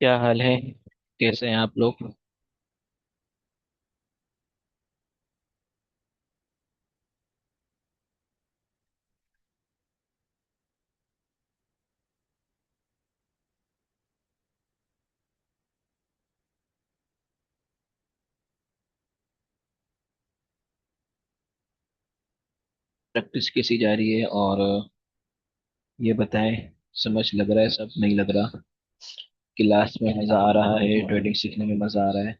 क्या हाल है? कैसे हैं आप लोग? प्रैक्टिस कैसी जा रही है? और ये बताएं, समझ लग रहा है सब? नहीं लग रहा? क्लास में मजा आ रहा है? ट्रेडिंग सीखने में मजा आ रहा है?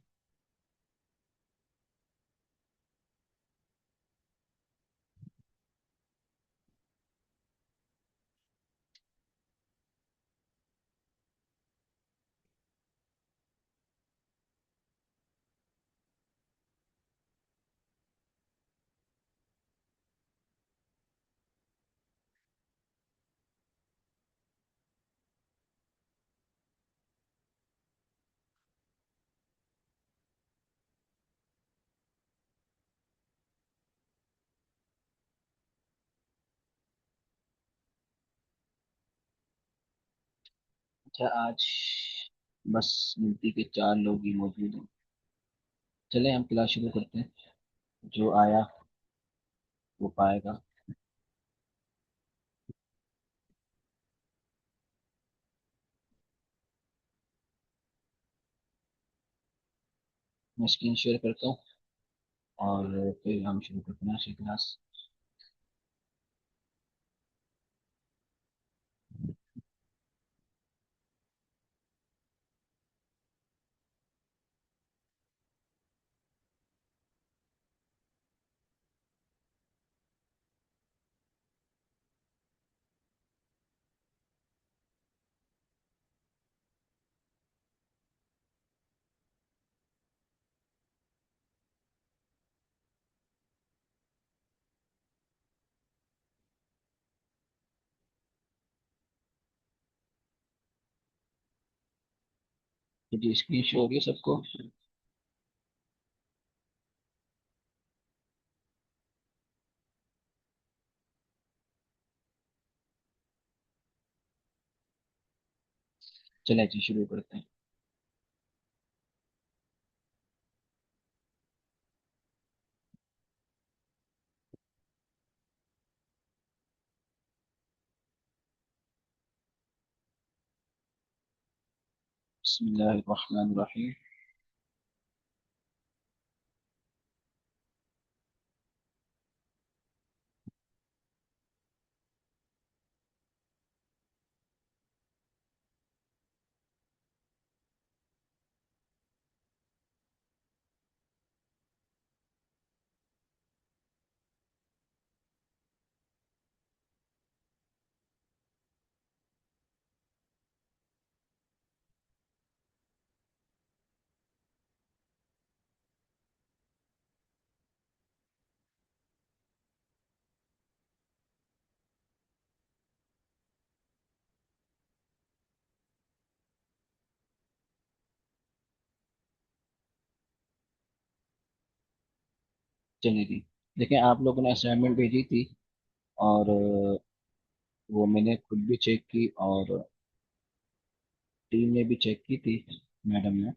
अच्छा, आज बस गिनती के 4 लोग ही मौजूद हैं। चले हम क्लास शुरू करते हैं। जो आया वो पाएगा। मैं स्क्रीन शेयर करता हूँ और फिर हम शुरू करते हैं आज की क्लास। तो जी, स्क्रीन शो हो गया सबको? चले जी, शुरू करते हैं। बिस्मिल्लाहिर्रहमानिर्रहीम। चलिए जी, देखें, आप लोगों ने असाइनमेंट भेजी थी और वो मैंने खुद भी चेक की और टीम ने भी चेक की थी, मैडम ने।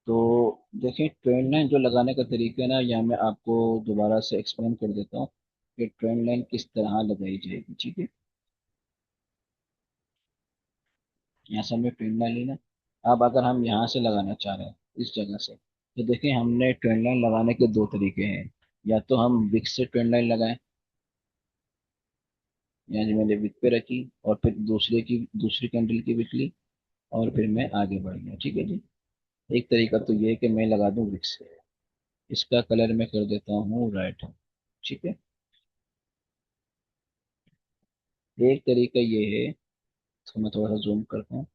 तो देखिए, ट्रेंड लाइन जो लगाने का तरीका है ना, या मैं आपको दोबारा से एक्सप्लेन कर देता हूँ कि ट्रेंड लाइन किस तरह लगाई जाएगी। ठीक है? यहाँ से हमने ट्रेंड लाइन ली ना। अब अगर हम यहाँ से लगाना चाह रहे हैं, इस जगह से, तो देखिए, हमने ट्रेंड लाइन लगाने के दो तरीके हैं। या तो हम विक से ट्रेंड लाइन लगाएं, यानी मैंने विक पे रखी और फिर दूसरी कैंडल की विक ली और फिर मैं आगे बढ़ गया। ठीक है जी? एक तरीका तो ये है कि मैं लगा दूं विक से। इसका कलर मैं कर देता हूँ रेड। ठीक है? एक तरीका ये है, तो मैं थोड़ा सा जूम करता हूँ।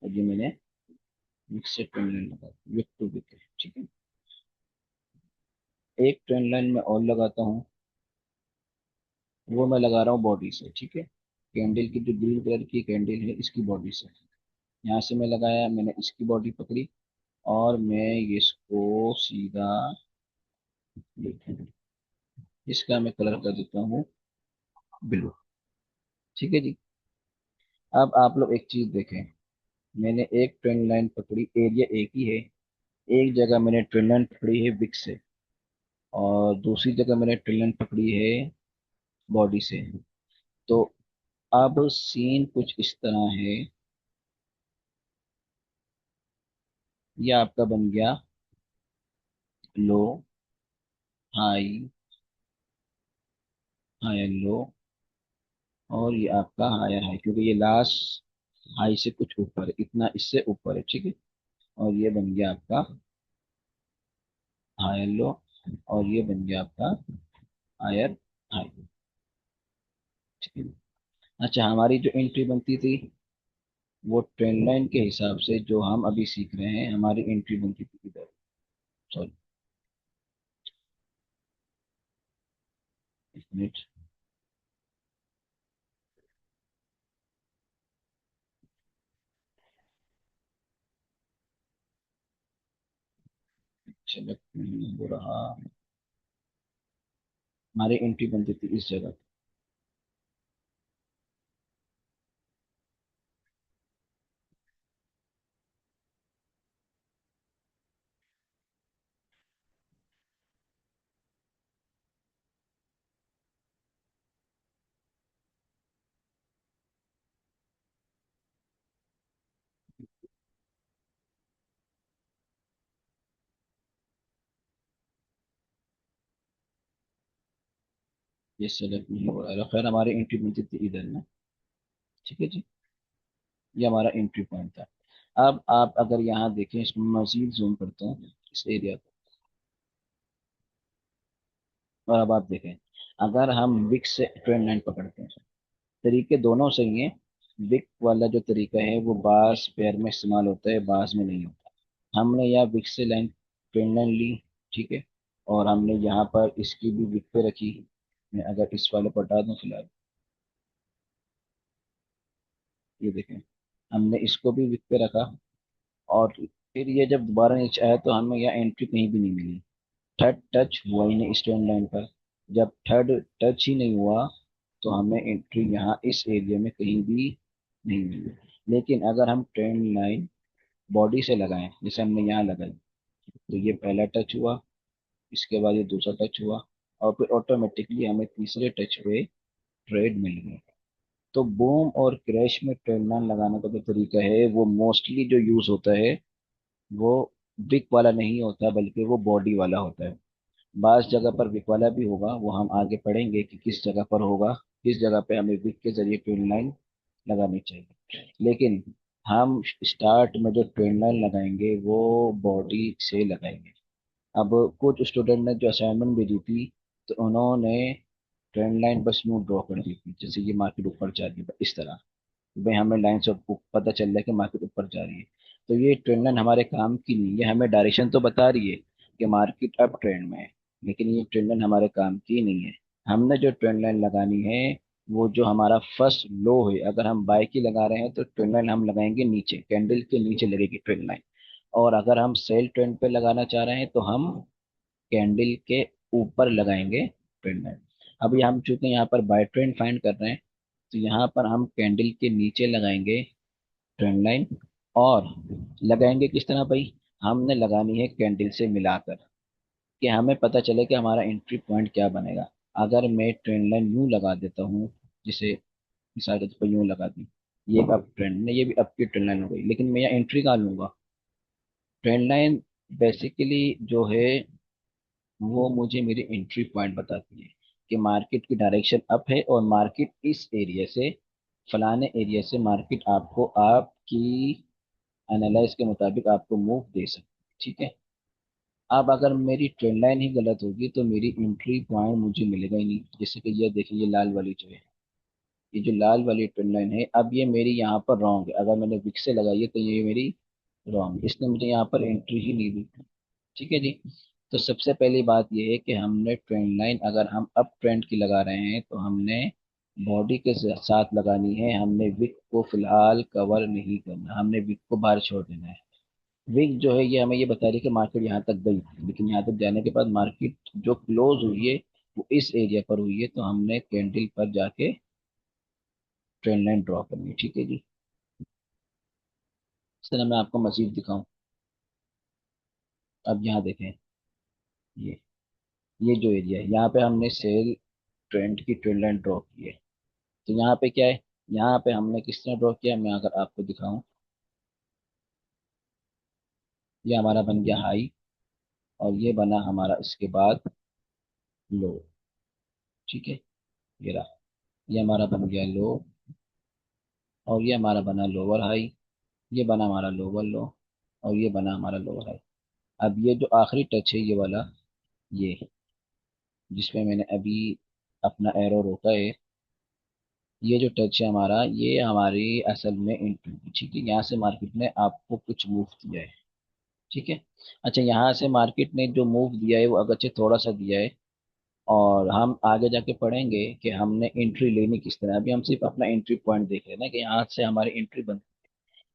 और ये मैंने मिक्स से ट्रेंड लाइन लगा दी, विक टू विक। ठीक है? एक ट्रेंड लाइन में और लगाता हूँ, वो मैं लगा रहा हूँ बॉडी से। ठीक है? कैंडल की जो ग्रीन कलर की कैंडल है, इसकी बॉडी से। यहाँ से मैं लगाया, मैंने इसकी बॉडी पकड़ी और मैं इसको सीधा इसका मैं कलर कर देता हूँ ब्लू। ठीक है जी। अब आप लोग एक चीज देखें, मैंने एक ट्रेंड लाइन पकड़ी, एरिया एक ही है। एक जगह मैंने ट्रेंड लाइन पकड़ी है विक से, और दूसरी जगह मैंने ट्रेंड लाइन पकड़ी है बॉडी से। तो अब सीन कुछ इस तरह है, ये आपका बन गया लो, हाई, हायर लो, और ये आपका हायर हाई, क्योंकि ये लास्ट हाई से कुछ ऊपर है, इतना इससे ऊपर है। ठीक है। और ये बन गया आपका हायर लो, और ये बन गया आपका हायर हाई। ठीक है। अच्छा, हमारी जो एंट्री बनती थी वो ट्रेंड लाइन के हिसाब से, जो हम अभी सीख रहे हैं, हमारी एंट्री बनती थी इधर। सॉरी, एक मिनट। सेलेक्ट नहीं हो रहा। हमारी एंट्री बनती थी इस जगह। ये सेलेक्ट नहीं हो रहा है, खैर हमारी एंट्री बनती थी इधर ना। ठीक है जी। ये हमारा एंट्री पॉइंट था। अब आप अगर यहाँ देखें, इसमें मजीद जूम करते हैं इस एरिया को, और अब आप देखें, अगर हम विक से ट्रेंड लाइन पकड़ते हैं, तरीके दोनों सही हैं। विक वाला जो तरीका है वो बार्स पेयर में इस्तेमाल होता है, बार्स में नहीं होता। हमने यहाँ विक से लाइन ट्रेंड लाइन ली। ठीक है। और हमने यहाँ पर इसकी भी विक पे रखी। मैं अगर इस वाले को हटा दूँ फिलहाल, ये देखें, हमने इसको भी विक पे रखा। और फिर ये जब दोबारा नीचे आया तो हमें यहाँ एंट्री कहीं भी नहीं मिली। थर्ड टच हुआ ही नहीं स्टैंड लाइन पर। जब थर्ड टच ही नहीं हुआ तो हमें एंट्री यहाँ इस एरिया में कहीं भी नहीं मिली। लेकिन अगर हम ट्रेंड लाइन बॉडी से लगाएं, जैसे हमने यहाँ लगाई, तो ये पहला टच हुआ, इसके बाद ये दूसरा टच हुआ, और फिर ऑटोमेटिकली हमें तीसरे टच पे ट्रेड मिल गई। तो बूम और क्रैश में ट्रेंड लाइन लगाने का जो तरीका है वो मोस्टली जो यूज होता है वो ब्रिक वाला नहीं होता, बल्कि वो बॉडी वाला होता है। बास जगह पर विक वाला भी होगा, वो हम आगे पढ़ेंगे कि किस जगह पर होगा, किस जगह पे हमें विक के जरिए ट्रेन लाइन लगानी चाहिए। लेकिन हम स्टार्ट में जो ट्रेन लाइन लगाएंगे वो बॉडी से लगाएंगे। अब कुछ स्टूडेंट ने जो असाइनमेंट भेजी थी, तो उन्होंने ट्रेंड लाइन बस यूं ड्रॉ कर दी थी, जैसे ये मार्केट ऊपर जा रही है इस तरह। भाई हमें लाइन से पता चल रहा है कि मार्केट ऊपर जा रही है। तो ये ट्रेंड लाइन हमारे काम की नहीं है, हमें डायरेक्शन तो बता रही है कि मार्केट अप ट्रेंड में है, लेकिन ये ट्रेंड लाइन हमारे काम की नहीं है। हमने जो ट्रेंड लाइन लगानी है वो जो हमारा फर्स्ट लो है, अगर हम बाय की लगा रहे हैं तो ट्रेंड लाइन हम लगाएंगे नीचे, कैंडल के नीचे लगेगी ट्रेंड लाइन। और अगर हम सेल ट्रेंड पे लगाना चाह रहे हैं तो हम कैंडल के ऊपर लगाएंगे ट्रेंड लाइन। अभी हम चूंकि यहाँ पर बाय ट्रेंड फाइंड कर रहे हैं, तो यहाँ पर हम कैंडल के नीचे लगाएंगे ट्रेंड लाइन। और लगाएंगे किस तरह भाई, हमने लगानी है कैंडल से मिलाकर, कि हमें पता चले कि हमारा एंट्री पॉइंट क्या बनेगा। अगर मैं ट्रेंड लाइन यूं लगा देता हूँ, जिसे मिसाल के तौर पर यूं लगा दी, ये एक अप ट्रेंड है, ये भी अप की ट्रेंड लाइन हो गई, लेकिन मैं यहाँ एंट्री कहाँ लूंगा। ट्रेंड लाइन बेसिकली जो है वो मुझे मेरी एंट्री पॉइंट बताती है कि मार्केट की डायरेक्शन अप है, और मार्केट इस एरिया से, फलाने एरिया से मार्केट आपको आपकी एनालाइज के मुताबिक आपको मूव दे सकती है। ठीक है। अब अगर मेरी ट्रेंड लाइन ही गलत होगी तो मेरी एंट्री पॉइंट मुझे मिलेगा ही नहीं। जैसे कि ये देखिए, ये लाल वाली जो है, ये जो लाल वाली ट्रेंड लाइन है, अब ये मेरी यहाँ पर रॉन्ग है। अगर मैंने विक से लगाई है तो ये मेरी रॉन्ग, इसने मुझे यहाँ पर एंट्री ही नहीं दी। ठीक है जी। तो सबसे पहली बात यह है कि हमने ट्रेंड लाइन अगर हम अप ट्रेंड की लगा रहे हैं तो हमने बॉडी के साथ लगानी है, हमने विक को फिलहाल कवर नहीं करना, हमने विक को बाहर छोड़ देना है। विक जो है ये हमें ये बता रही है कि मार्केट यहाँ तक गई, लेकिन यहाँ तक जाने के बाद मार्केट जो क्लोज हुई है वो इस एरिया पर हुई है, तो हमने कैंडल पर जाके ट्रेंड लाइन ड्रॉ करनी है। ठीक है जी। सर मैं आपको मजीद दिखाऊं। अब यहाँ देखें, ये ये जो एरिया है, यहाँ पे हमने सेल ट्रेंड की ट्रेंड लाइन ड्रॉ की है। तो यहाँ पे क्या है, यहाँ पे हमने किस तरह ड्रॉ किया, मैं अगर आपको दिखाऊं, ये हमारा बन गया हाई, और ये बना हमारा इसके बाद लो। ठीक है, ये रहा, ये हमारा बन गया लो, और ये हमारा बना लोअर हाई, ये बना हमारा लोअर लो, और ये बना हमारा लोअर हाई। अब ये जो आखिरी टच है, ये वाला, ये जिसमें मैंने अभी अपना एरो रोका है, ये जो टच है हमारा, ये हमारी असल में एंट्री थी। ठीक है, यहाँ से मार्केट ने आपको कुछ मूव दिया है। ठीक है। अच्छा, यहाँ से मार्केट ने जो मूव दिया है वो अगरचे थोड़ा सा दिया है, और हम आगे जाके पढ़ेंगे कि हमने एंट्री लेनी किस तरह। अभी हम सिर्फ अपना एंट्री पॉइंट देख रहे हैं ना, कि यहाँ से हमारी एंट्री बन,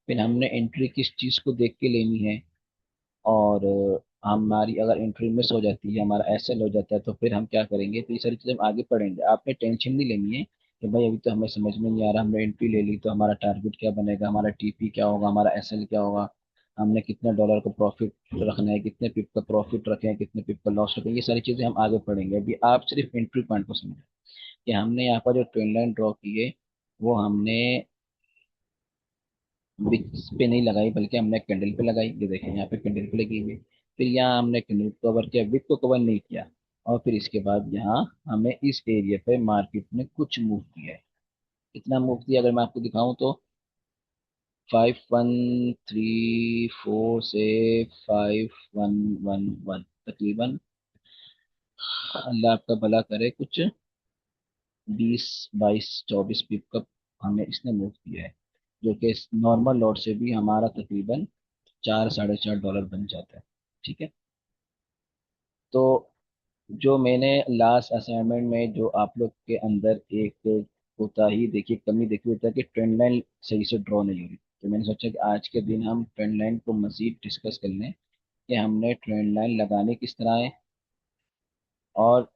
फिर हमने एंट्री किस चीज़ को देख के लेनी है। और हमारी अगर एंट्री मिस हो जाती है, हमारा एसएल हो जाता है, तो फिर हम क्या करेंगे। तो ये सारी चीज़ें हम आगे पढ़ेंगे, आपने टेंशन नहीं लेनी है कि भाई अभी तो हमें समझ में नहीं आ रहा, हमने एंट्री ले ली तो हमारा टारगेट क्या बनेगा, हमारा टीपी क्या होगा, हमारा एसएल क्या होगा, हमने कितने डॉलर का प्रॉफिट रखना है, कितने पिप का प्रॉफिट रखें, कितने पिप का लॉस रखें। ये सारी चीज़ें हम आगे पढ़ेंगे, अभी आप सिर्फ एंट्री पॉइंट को समझें कि हमने यहाँ पर जो ट्रेन लाइन ड्रॉ की है, वो हमने विक्स पे नहीं लगाई, बल्कि हमने कैंडल पे लगाई। ये देखें, यहाँ पे कैंडल पे लगी हुई है। फिर यहाँ हमने कैंडल को कवर किया, विक को कवर नहीं किया। और फिर इसके बाद यहाँ हमें इस एरिया पे मार्केट ने कुछ मूव किया है। कितना मूव किया अगर मैं आपको दिखाऊं तो, 5134 से 5111 तकरीबन, अल्लाह आपका भला करे, कुछ 20 22 24 पिप का हमें इसने मूव किया है, जो कि नॉर्मल लॉट से भी हमारा तकरीबन 4 साढ़े 4 डॉलर बन जाता है। ठीक है। तो जो मैंने लास्ट असाइनमेंट में जो आप लोग के अंदर एक कोताही देखी, कमी देखी, होता है कि ट्रेंड लाइन सही से ड्रॉ नहीं हो रही, तो मैंने सोचा कि आज के दिन हम ट्रेंड लाइन को मजीद डिस्कस कर लें कि हमने ट्रेंड लाइन लगाने किस तरह है, और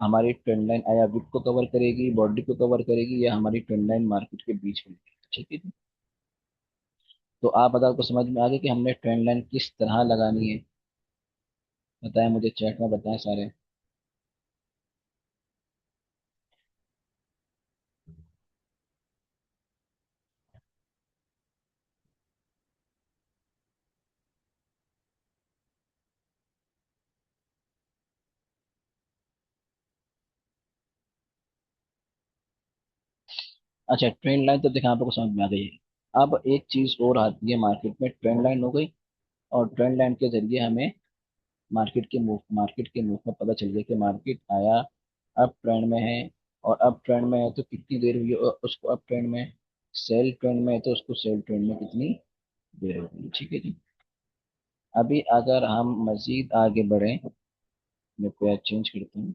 हमारी ट्रेंड लाइन आया विक को कवर करेगी, बॉडी को कवर करेगी, या हमारी ट्रेंड लाइन मार्केट के बीच में। ठीक है जी? तो आप अगर आपको समझ में आ गया कि हमने ट्रेंड लाइन किस तरह लगानी है, बताएं मुझे, चैट में बताएं सारे। अच्छा, ट्रेंड लाइन तो देखा आपको समझ में आ गई है। अब एक चीज और आती है मार्केट में, ट्रेंड लाइन हो गई, और ट्रेंड लाइन के जरिए हमें मार्केट के मूव में पता चल गया कि मार्केट आया, अब ट्रेंड में है, और अब ट्रेंड में है तो कितनी देर हुई है, और उसको अब ट्रेंड में, सेल ट्रेंड में है तो उसको सेल ट्रेंड में कितनी देर हो गई। ठीक है जी। अभी अगर हम मजीद आगे बढ़े, मैं कोई चेंज करता हूँ।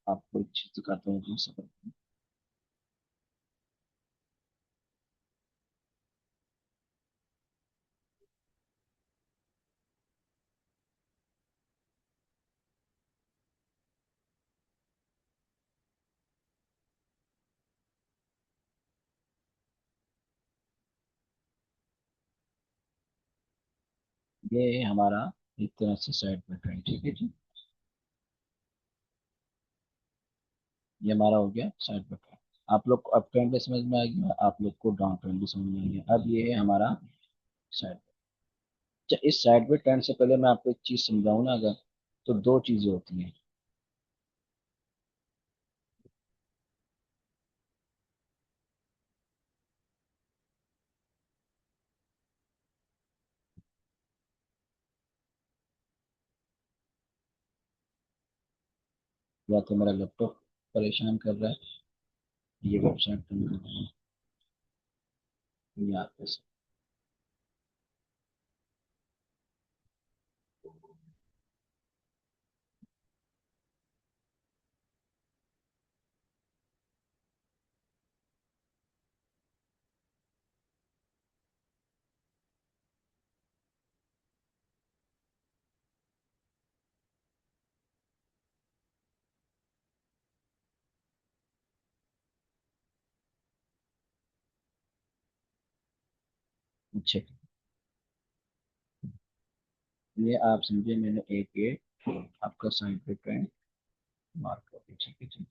आपको एक चीज दिखाता हूँ जो सब। ये हमारा एक तरह से साइड में ट्रेंड। ठीक है जी, ये हमारा हो गया साइड में ट्रेंड। आप लोग को अप ट्रेंड भी समझ में आ गया, आप लोग को डाउन ट्रेंड भी समझ में आ गया। अब ये है हमारा साइड। अच्छा, इस साइडवे ट्रेंड से पहले मैं आपको एक चीज समझाऊं ना अगर, तो दो चीजें होती हैं। या तो मेरा लैपटॉप परेशान कर रहा है, ये वेबसाइट बंद कर रहा है, या आपके साथ। अच्छा, ये आप समझे, मैंने एक ये आपका साइडवे ट्रेंड मार्क कर दिया, ठीक है जी।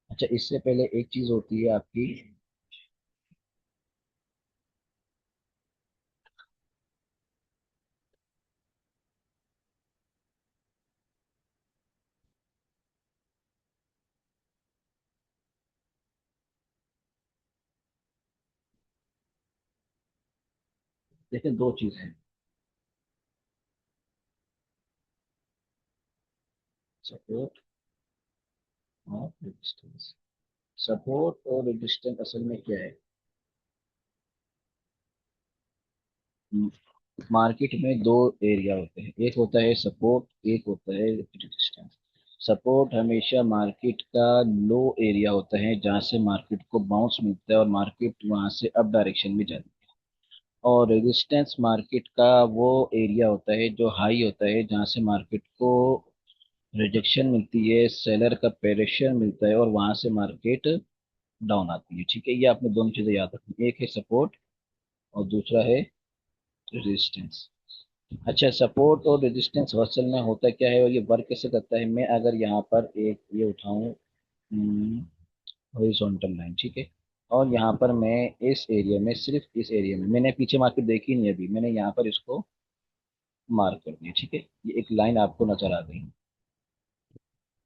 अच्छा, इससे पहले एक चीज होती है आपकी। देखिए, दो चीजें हैं, सपोर्ट और रेजिस्टेंस। सपोर्ट और रेजिस्टेंस असल में क्या है? मार्केट में दो एरिया होते हैं, एक होता है सपोर्ट, एक होता है रेजिस्टेंस। सपोर्ट हमेशा मार्केट का लो एरिया होता है, जहाँ से मार्केट को बाउंस मिलता है और मार्केट वहाँ से अप डायरेक्शन में जाती है। और रेजिस्टेंस मार्केट का वो एरिया होता है जो हाई होता है, जहाँ से मार्केट को रिजेक्शन मिलती है, सेलर का प्रेशर मिलता है और वहां से मार्केट डाउन आती है। ठीक है, ये आपने दोनों चीजें याद रखनी, एक है सपोर्ट और दूसरा है रेजिस्टेंस। अच्छा, सपोर्ट और रेजिस्टेंस असल में होता क्या है और ये वर्क कैसे करता है? मैं अगर यहाँ पर एक ये उठाऊं हॉरिजॉन्टल लाइन, ठीक है, और यहाँ पर मैं इस एरिया में, सिर्फ इस एरिया में, मैंने पीछे मार्केट देखी नहीं अभी, मैंने यहाँ पर इसको मार्क कर दिया, ठीक है, ये एक लाइन आपको नजर आ गई।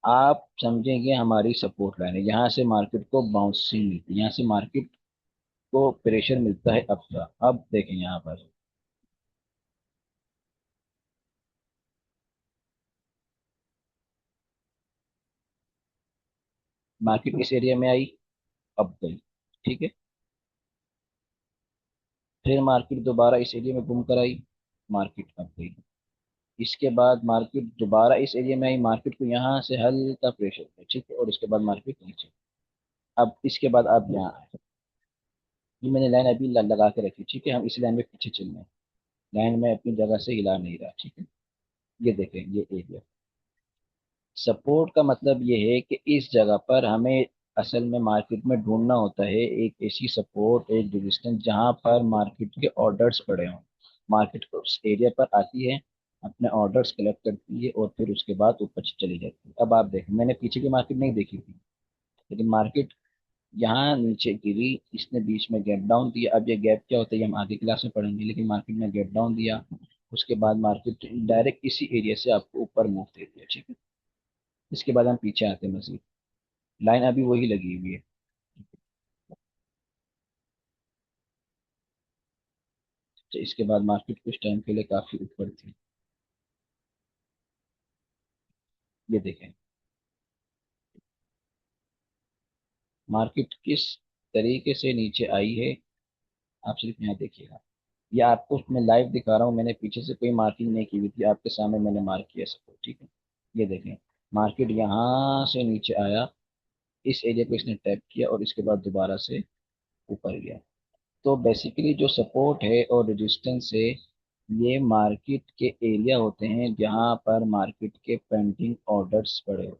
आप समझेंगे हमारी सपोर्ट लाइन है, यहाँ से मार्केट को बाउंसिंग मिलती है, यहाँ से मार्केट को प्रेशर मिलता है अप का। अब देखें यहाँ पर मार्केट इस एरिया में आई, अब गई, ठीक है, फिर मार्केट दोबारा इस एरिया में घूम कर आई, मार्केट अब गई। इसके बाद मार्केट दोबारा इस एरिया में आई, मार्केट को यहाँ से हल्का प्रेशर है, ठीक है, और इसके बाद मार्केट नीचे। अब इसके बाद आप यहाँ आए, ये मैंने लाइन अभी लगा के रखी, ठीक है, हम इस लाइन में पीछे चल रहे हैं, लाइन में अपनी जगह से हिला नहीं रहा, ठीक है। ये देखें, ये एरिया सपोर्ट का मतलब ये है कि इस जगह पर हमें असल में मार्केट में ढूंढना होता है एक ऐसी सपोर्ट, एक रेजिस्टेंस जहां पर मार्केट के ऑर्डर्स पड़े हों। मार्केट को उस एरिया पर आती है, अपने ऑर्डर्स कलेक्ट करती है और फिर उसके बाद ऊपर चली जाती है। अब आप देखें, मैंने पीछे की मार्केट नहीं देखी थी, लेकिन मार्केट यहाँ नीचे गिरी, इसने बीच में गैप डाउन दिया। अब ये गैप क्या होता है ये हम आगे क्लास में पढ़ेंगे, लेकिन मार्केट ने गैप डाउन दिया, उसके बाद मार्केट डायरेक्ट इसी एरिया से आपको ऊपर मूव दे दिया, ठीक है। इसके बाद हम पीछे आते हैं मजीद, लाइन अभी वही लगी हुई है। तो इसके बाद मार्केट कुछ टाइम के लिए काफी ऊपर थी, ये देखें मार्केट किस तरीके से नीचे आई है, आप सिर्फ यहाँ देखिएगा। ये आपको मैं लाइव दिखा रहा हूँ, मैंने पीछे से कोई मार्किंग नहीं की हुई थी, आपके सामने मैंने मार्क किया सबको, ठीक है। ये देखें, मार्केट यहाँ से नीचे आया, इस एरिया को इसने टैप किया और इसके बाद दोबारा से ऊपर गया। तो बेसिकली जो सपोर्ट है और रेजिस्टेंस है, ये मार्केट के एरिया होते हैं जहाँ पर मार्केट के पेंडिंग ऑर्डर्स पड़े होते हैं,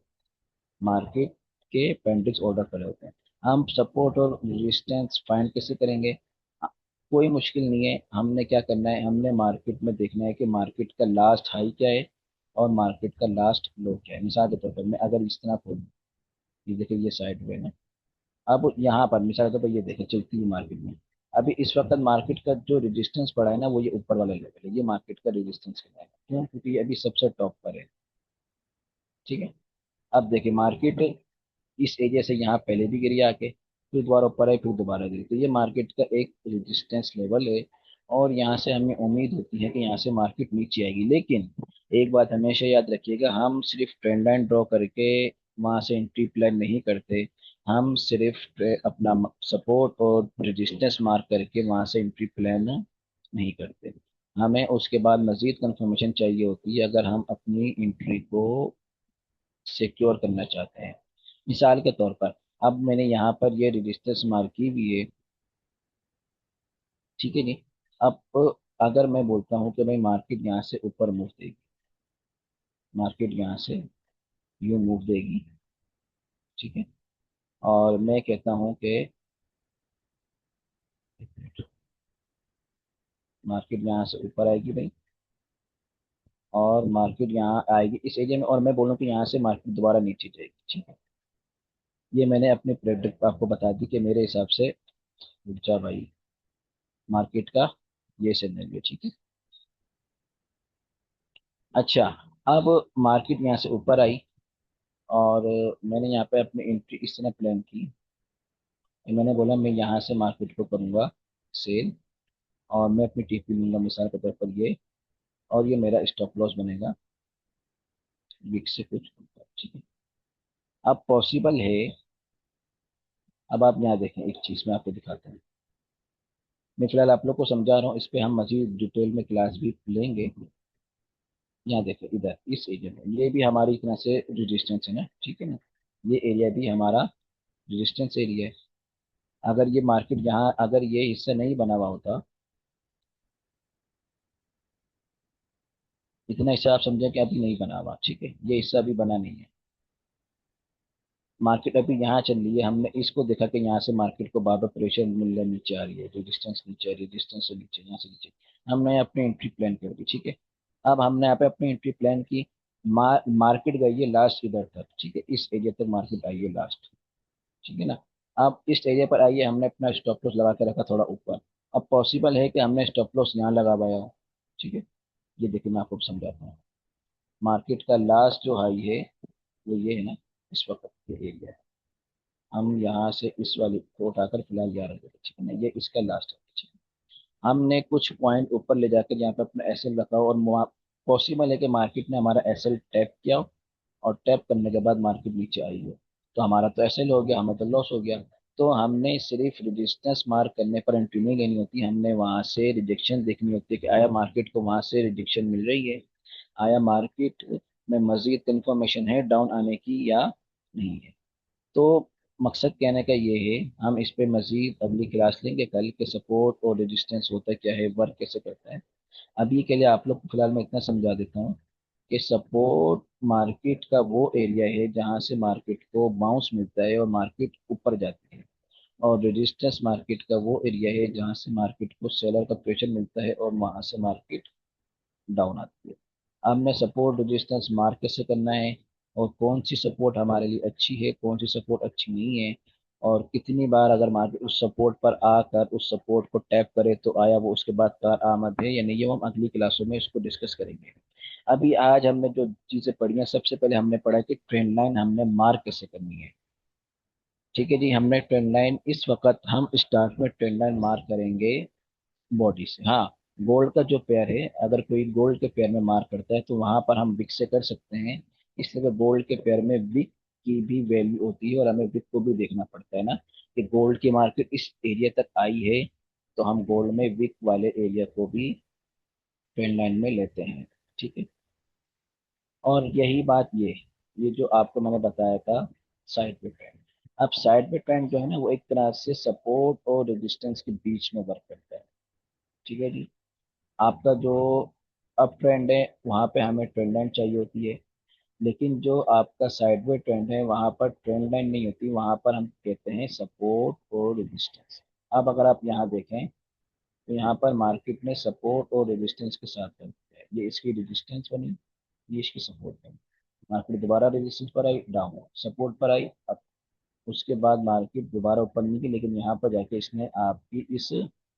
मार्केट के पेंडिंग ऑर्डर पड़े होते हैं। हम सपोर्ट और रेजिस्टेंस फाइंड कैसे करेंगे? कोई मुश्किल नहीं है, हमने क्या करना है, हमने मार्केट में देखना है कि मार्केट का लास्ट हाई क्या है और मार्केट का लास्ट लो क्या है। मिसाल के तौर पर मैं अगर इस तरह खोलूँ, ये देखिए ये साइड वे है। अब यहाँ पर मिसाल के तौर पर ये देखिए चलती हुई मार्केट में, अभी इस वक्त मार्केट का जो रेजिस्टेंस पड़ा है ना, वो ये ऊपर वाला लेवल है, ये मार्केट का रेजिस्टेंस है। क्यों? क्योंकि ये अभी सबसे टॉप पर है। ठीक है। अब देखिए मार्केट इस एरिया से यहाँ पहले भी गिरी आके, फिर दोबारा ऊपर है, फिर दोबारा गिरी, तो ये मार्केट का एक रेजिस्टेंस लेवल है। और यहाँ से हमें उम्मीद होती है कि यहाँ से मार्केट नीचे आएगी, लेकिन एक बात हमेशा याद रखिएगा, हम सिर्फ ट्रेंड लाइन ड्रॉ करके वहां से एंट्री प्लान नहीं करते। हम सिर्फ अपना सपोर्ट और रेजिस्टेंस मार्क करके वहां से एंट्री प्लान नहीं करते। हमें उसके बाद मजीद कंफर्मेशन चाहिए होती है अगर हम अपनी एंट्री को सिक्योर करना चाहते हैं। मिसाल के तौर पर अब मैंने यहाँ पर ये रजिस्टर्स मार्क की भी है। ठीक है जी। अब अगर मैं बोलता हूँ कि भाई मार्केट यहाँ से ऊपर मूव देगी, मार्केट यहाँ से यूं मूव देगी। ठीक है। और मैं कहता हूँ कि मार्केट यहाँ से ऊपर आएगी भाई, और मार्केट यहाँ आएगी इस एरिया में, और मैं बोलूँ कि यहाँ से मार्केट दोबारा नीचे जाएगी। ठीक है। ये मैंने अपने प्रेडिक्ट आपको बता दी कि मेरे हिसाब से रुक भाई मार्केट का ये सिनेरियो। ठीक है। अच्छा, अब मार्केट यहाँ से ऊपर आई, और मैंने यहाँ पे अपनी एंट्री इस तरह प्लान की कि मैंने बोला मैं यहाँ से मार्केट को करूँगा सेल, और मैं अपनी टीपी लूंगा मिसाल के तौर पर ये, और ये मेरा स्टॉप लॉस बनेगा विक से कुछ ऊपर। ठीक है। अब पॉसिबल है, अब आप यहाँ देखें एक चीज़ मैं आपको दिखाता हूँ। मैं फिलहाल आप लोग को समझा रहा हूँ, इस पे हम मजीद डिटेल में क्लास भी लेंगे। यहाँ देखें इधर इस एरिया में, ये भी हमारी एक तरह से रेजिस्टेंस है ना। ठीक है ना। ये एरिया भी हमारा रेजिस्टेंस एरिया है। अगर ये मार्केट यहाँ अगर ये हिस्सा नहीं बना हुआ होता, इतना हिस्सा आप समझे कि अभी नहीं बना हुआ। ठीक है। ये हिस्सा अभी बना नहीं है। मार्केट अभी यहाँ चल रही है, हमने इसको देखा कि यहाँ से मार्केट को बार बार प्रेशर मिल रहा, नीचे आ रही है, रेजिस्टेंस नीचे आ रही है, रेजिस्टेंस से नीचे, यहाँ से नीचे। हमने अपनी एंट्री प्लान कर दी। ठीक है। अब हमने यहाँ पे अपनी एंट्री प्लान की। मार्केट गई है लास्ट इधर तक। ठीक है। इस एरिया तक मार्केट आई है लास्ट। ठीक है ना। अब इस एरिया पर आइए, हमने अपना स्टॉप लॉस लगा के रखा थोड़ा ऊपर। अब पॉसिबल है कि हमने स्टॉप लॉस यहाँ लगा पाया हो। ठीक है। ये देखिए मैं आपको समझाता हूँ। मार्केट का लास्ट जो हाई है वो ये है ना, इस वक्त ये एरिया है। हम यहाँ से इस वाली को उठाकर फिलहाल 11 रखे। ठीक है ना, ये इसका लास्ट है। ठीक है। हमने कुछ पॉइंट ऊपर ले जाकर यहाँ पे अपना एसएल रखा हो, और पॉसिबल है कि मार्केट ने हमारा एसएल टैप किया हो, और टैप करने के बाद मार्केट नीचे आई हो, तो हमारा तो एसएल हो गया, हमें तो लॉस हो गया। तो हमने सिर्फ रेजिस्टेंस मार्क करने पर एंट्री नहीं लेनी होती, हमने वहां से रिजेक्शन देखनी होती है कि आया मार्केट को वहां से रिजेक्शन मिल रही है, आया मार्केट में मजीद कंफर्मेशन है डाउन आने की या नहीं है। तो मकसद कहने का ये है, हम इस पे मजीद अगली क्लास लेंगे कल के सपोर्ट और रेजिस्टेंस होता क्या है, वर्क कैसे करता है। अभी के लिए आप लोग को फिलहाल मैं इतना समझा देता हूँ कि सपोर्ट मार्केट का वो एरिया है जहाँ से मार्केट को बाउंस मिलता है और मार्केट ऊपर जाती है, और रेजिस्टेंस मार्केट का वो एरिया है जहाँ से मार्केट को सेलर का प्रेशर मिलता है और वहां से मार्केट डाउन आती है। अब मैं सपोर्ट रेजिस्टेंस मार्क कैसे करना है, और कौन सी सपोर्ट हमारे लिए अच्छी है, कौन सी सपोर्ट अच्छी नहीं है, और कितनी बार अगर मार्केट उस सपोर्ट पर आकर उस सपोर्ट को टैप करे तो आया वो उसके बाद कार आमद है या नहीं, ये हम अगली क्लासों में इसको डिस्कस करेंगे। अभी आज हमने जो चीजें पढ़ी हैं, सबसे पहले हमने पढ़ा कि ट्रेंड लाइन हमने मार्क कैसे करनी है। ठीक है जी। हमने ट्रेंड लाइन इस वक्त हम स्टार्ट में ट्रेंड लाइन मार्क करेंगे बॉडी से। हाँ, गोल्ड का जो पेयर है, अगर कोई गोल्ड के पेयर में मार्क करता है तो वहां पर हम विक से कर सकते हैं, इसलिए गोल्ड के पेयर में विक की भी वैल्यू होती है, और हमें विक को भी देखना पड़ता है ना, कि गोल्ड की मार्केट इस एरिया तक आई है, तो हम गोल्ड में विक वाले एरिया को भी ट्रेंड लाइन में लेते हैं। ठीक है। और यही बात ये जो आपको मैंने बताया था साइड पे ट्रेंड, अब साइड पे ट्रेंड जो है ना, वो एक तरह से सपोर्ट और रेजिस्टेंस के बीच में वर्क करता है। ठीक है जी। आपका जो अप ट्रेंड है वहां पे हमें ट्रेंड लाइन चाहिए होती है, लेकिन जो आपका साइडवे ट्रेंड है वहां पर ट्रेंड लाइन नहीं होती, वहां पर हम कहते हैं सपोर्ट और रेजिस्टेंस। अब अगर आप यहाँ देखें तो यहाँ पर मार्केट ने सपोर्ट और रेजिस्टेंस के साथ बन किया है, ये इसकी रेजिस्टेंस बनी, ये इसकी सपोर्ट बनी। मार्केट दोबारा रेजिस्टेंस पर आई, डाउन, सपोर्ट पर आई, अप। उसके बाद मार्केट दोबारा ऊपर नहीं गई, लेकिन यहाँ पर जाके इसने आपकी इस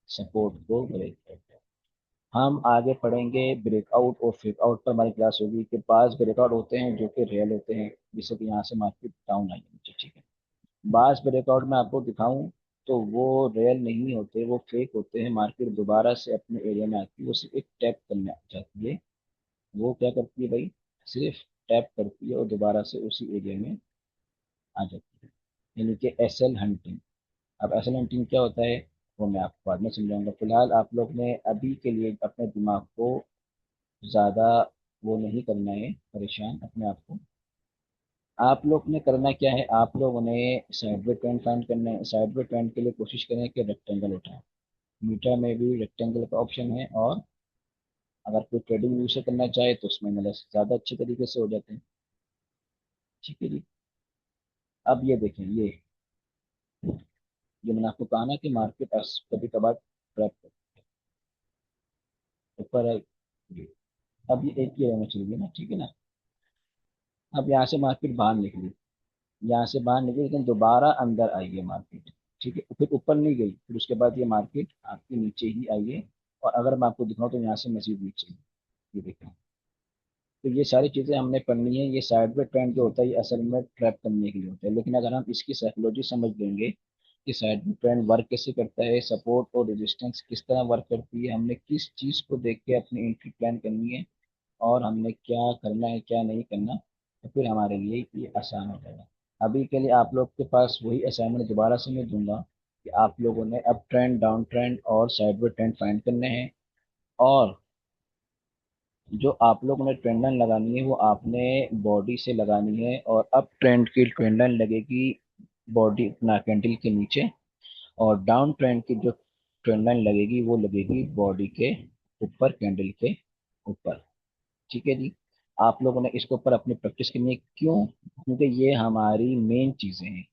सपोर्ट को ब्रेक कर दिया। हम आगे पढ़ेंगे ब्रेकआउट और फेकआउट पर, हमारी क्लास होगी कि पास ब्रेकआउट होते हैं जो कि रियल होते हैं, जैसे कि यहाँ से मार्केट डाउन आई है नीचे, ठीक है। बास ब्रेकआउट में आपको दिखाऊं तो वो रियल नहीं होते, वो फेक होते हैं। मार्केट दोबारा से अपने एरिया में आती है, वो सिर्फ एक टैप करने आ जाती है। वो क्या करती है भाई, सिर्फ टैप करती है और दोबारा से उसी एरिया में आ जाती है, यानी कि एस एल हंटिंग। अब एस एल हंटिंग क्या होता है वो मैं आपको बाद में समझाऊंगा। फिलहाल आप लोग ने अभी के लिए अपने दिमाग को ज़्यादा वो नहीं करना है परेशान अपने आप को। आप लोग ने करना क्या है, आप लोगों ने साइडवे ट्रेंड फाइंड करना है। साइडवे ट्रेंड के लिए कोशिश करें कि रेक्टेंगल उठाएं। मीटर में भी रेक्टेंगल का ऑप्शन है, और अगर कोई ट्रेडिंग व्यू से करना चाहे तो उसमें मतलब ज़्यादा अच्छे तरीके से हो जाते हैं, ठीक है जी। अब ये देखें, ये मैंने आपको कहा ना कि मार्केट कभी कभार ट्रैप ऊपर है। अब ये एक ही वे में चल गई ना, ठीक है ना। अब यहाँ से मार्केट बाहर निकली, यहाँ से बाहर निकली, लेकिन दोबारा अंदर आई है मार्केट, ठीक है। फिर ऊपर नहीं गई, फिर उसके बाद ये मार्केट आपके नीचे ही आई है। और अगर मैं आपको दिखाऊं तो यहाँ से मजीद नीचे है, ये देखें। तो ये सारी चीज़ें हमने पढ़नी है। ये साइडवे ट्रेंड जो होता है ये असल में ट्रैप करने के लिए होता है, लेकिन अगर हम इसकी साइकोलॉजी समझ लेंगे कि साइडवे ट्रेंड वर्क कैसे करता है, सपोर्ट और रेजिस्टेंस किस तरह वर्क करती है, हमने किस चीज़ को देख के अपनी एंट्री प्लान करनी है, और हमने क्या करना है क्या नहीं करना, तो फिर हमारे लिए ये आसान हो जाएगा। अभी के लिए आप लोग के पास वही असाइनमेंट दोबारा से मैं दूंगा कि आप लोगों ने अप ट्रेंड, डाउन ट्रेंड और साइडवे ट्रेंड फाइंड करने हैं। और जो आप लोगों ने ट्रेंड लाइन लगानी है वो आपने बॉडी से लगानी है, और अप ट्रेंड की ट्रेंड लाइन लगेगी बॉडी अपना कैंडल के नीचे, और डाउन ट्रेंड की जो ट्रेंड लाइन लगेगी वो लगेगी बॉडी के ऊपर, कैंडल के ऊपर, ठीक है जी। आप लोगों ने इसके ऊपर अपनी प्रैक्टिस करनी है, क्यों? क्योंकि ये हमारी मेन चीजें हैं।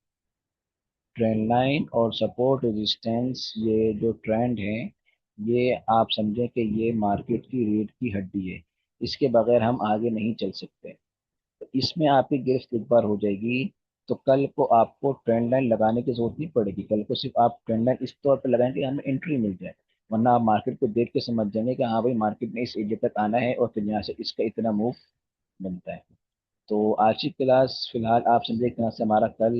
ट्रेंड लाइन और सपोर्ट रेजिस्टेंस, ये जो ट्रेंड है, ये आप समझें कि ये मार्केट की रीढ़ की हड्डी है। इसके बगैर हम आगे नहीं चल सकते। तो इसमें आपकी गिरफ्त एक बार हो जाएगी तो कल को आपको ट्रेंड लाइन लगाने की जरूरत नहीं पड़ेगी। कल को सिर्फ आप ट्रेंड लाइन इस तौर पर लगाएंगे कि हमें एंट्री मिल जाए, वरना आप मार्केट को देख के समझ जाएंगे कि हाँ भाई मार्केट ने इस एरिया तक आना है और फिर यहाँ से इसका इतना मूव बनता है। तो आज की क्लास फिलहाल आप समझे कि यहाँ से हमारा कल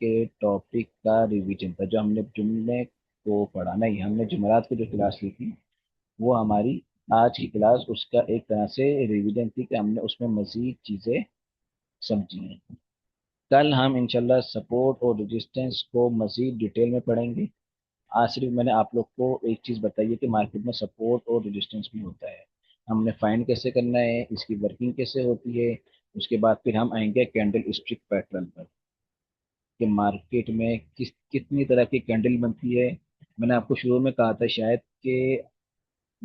के टॉपिक का रिवीजन था, जो हमने जुमले को पढ़ा नहीं, हमने जुमेरात को जो क्लास ली थी वो हमारी आज की क्लास उसका एक तरह से रिवीजन थी, कि हमने उसमें मजीद चीज़ें समझी हैं। कल हम इंशाल्लाह सपोर्ट और रेजिस्टेंस को मजीद डिटेल में पढ़ेंगे। आज सिर्फ मैंने आप लोग को एक चीज़ बताई है कि मार्केट में सपोर्ट और रेजिस्टेंस भी होता है, हमने फाइंड कैसे करना है, इसकी वर्किंग कैसे होती है। उसके बाद फिर हम आएंगे कैंडल स्टिक पैटर्न पर, कि मार्केट में कितनी तरह की कैंडल बनती है। मैंने आपको शुरू में कहा था शायद कि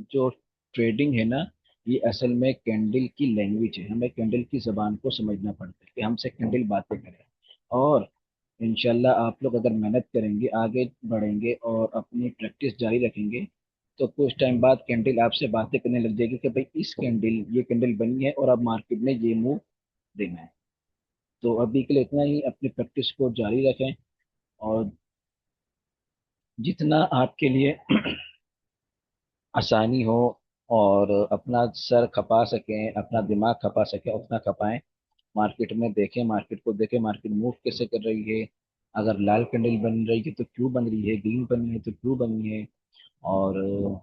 जो ट्रेडिंग है ना, ये असल में कैंडल की लैंग्वेज है, हमें कैंडल की जबान को समझना पड़ता है कि हमसे कैंडल बातें करें। और इंशाल्लाह आप लोग अगर मेहनत करेंगे, आगे बढ़ेंगे और अपनी प्रैक्टिस जारी रखेंगे, तो कुछ टाइम बाद कैंडल आपसे बातें करने लग जाएगी कि भाई इस कैंडल, ये कैंडल बनी है और अब मार्केट में ये मूव देना है। तो अभी के लिए इतना ही, अपनी प्रैक्टिस को जारी रखें, और जितना आपके लिए आसानी हो और अपना सर खपा सकें, अपना दिमाग खपा सकें, उतना खपाएं। मार्केट में देखें, मार्केट को देखें, मार्केट मूव कैसे कर रही है। अगर लाल कैंडल बन रही है तो क्यों बन रही है, ग्रीन बनी है तो क्यों बनी है, और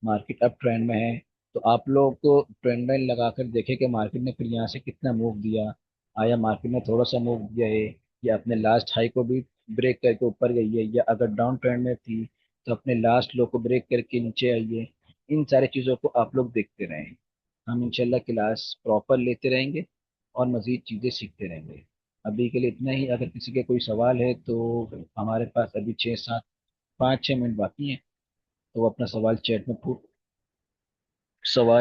मार्केट अप ट्रेंड में है तो आप लोग को ट्रेंड लाइन लगाकर देखें कि मार्केट ने फिर यहाँ से कितना मूव दिया। आया मार्केट ने थोड़ा सा मूव दिया है, या अपने लास्ट हाई को भी ब्रेक करके ऊपर गई है, या अगर डाउन ट्रेंड में थी तो अपने लास्ट लो को ब्रेक करके नीचे आई है। इन सारी चीज़ों को आप लोग देखते रहें। हम इंशाल्लाह क्लास प्रॉपर लेते रहेंगे और मज़ीद चीज़ें सीखते रहेंगे। अभी के लिए इतना ही। अगर किसी के कोई सवाल है तो हमारे पास अभी 5-6 मिनट बाकी हैं, तो वो अपना सवाल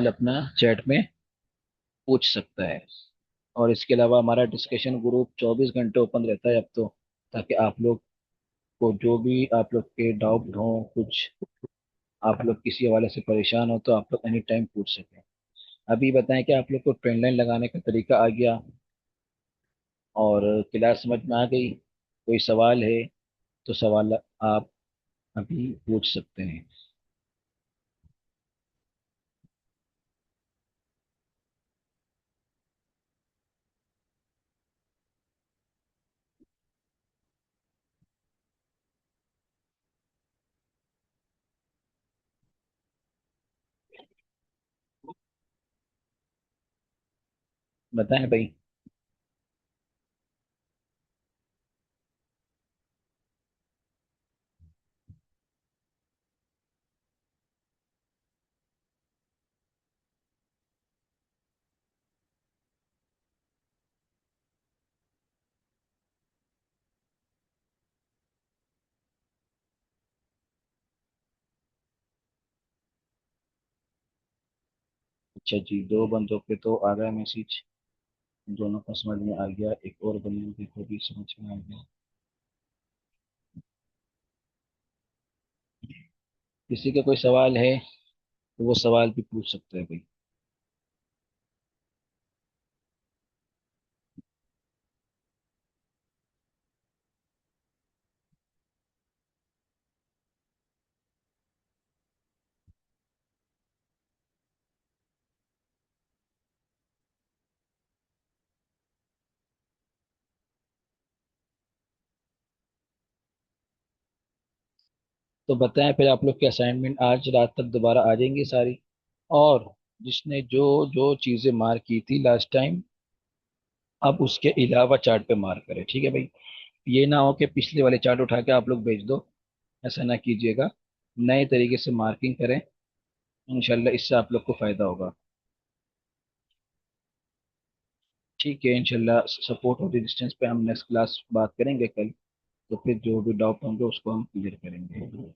अपना चैट में पूछ सकता है। और इसके अलावा हमारा डिस्कशन ग्रुप 24 घंटे ओपन रहता है अब तो, ताकि आप लोग को जो भी आप लोग के डाउट हो, कुछ आप लोग किसी हवाले से परेशान हो, तो आप लोग एनी टाइम पूछ सकें। अभी बताएं कि आप लोग को ट्रेंड लाइन लगाने का तरीका आ गया और क्लास समझ में आ गई। कोई सवाल है तो सवाल आप अभी पूछ सकते हैं। बताएं भाई। अच्छा जी, दो बंदों पे तो आ गया मैसेज, दोनों का समझ में आ गया, एक और बंदे को भी समझ में आ गया। किसी का कोई सवाल है तो वो सवाल भी पूछ सकते हैं भाई। तो बताएं फिर, आप लोग की असाइनमेंट आज रात तक दोबारा आ जाएंगी सारी? और जिसने जो जो चीजें मार्क की थी लास्ट टाइम, अब उसके अलावा चार्ट पे मार्क करें, ठीक है भाई? ये ना हो कि पिछले वाले चार्ट उठा के आप लोग भेज दो, ऐसा ना कीजिएगा। नए तरीके से मार्किंग करें, इंशाल्लाह इससे आप लोग को फायदा होगा। ठीक है, इंशाल्लाह सपोर्ट और रेजिस्टेंस पे हम नेक्स्ट क्लास बात करेंगे कल। तो फिर जो भी डाउट होंगे उसको हम क्लियर करेंगे।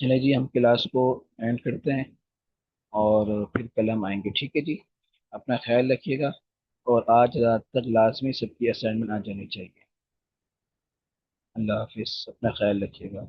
चलिए जी, हम क्लास को एंड करते हैं और फिर कल हम आएंगे, ठीक है जी? अपना ख्याल रखिएगा, और आज रात तक लाजमी सबकी असाइनमेंट आ जानी चाहिए। अल्लाह हाफिज़, अपना ख्याल रखिएगा।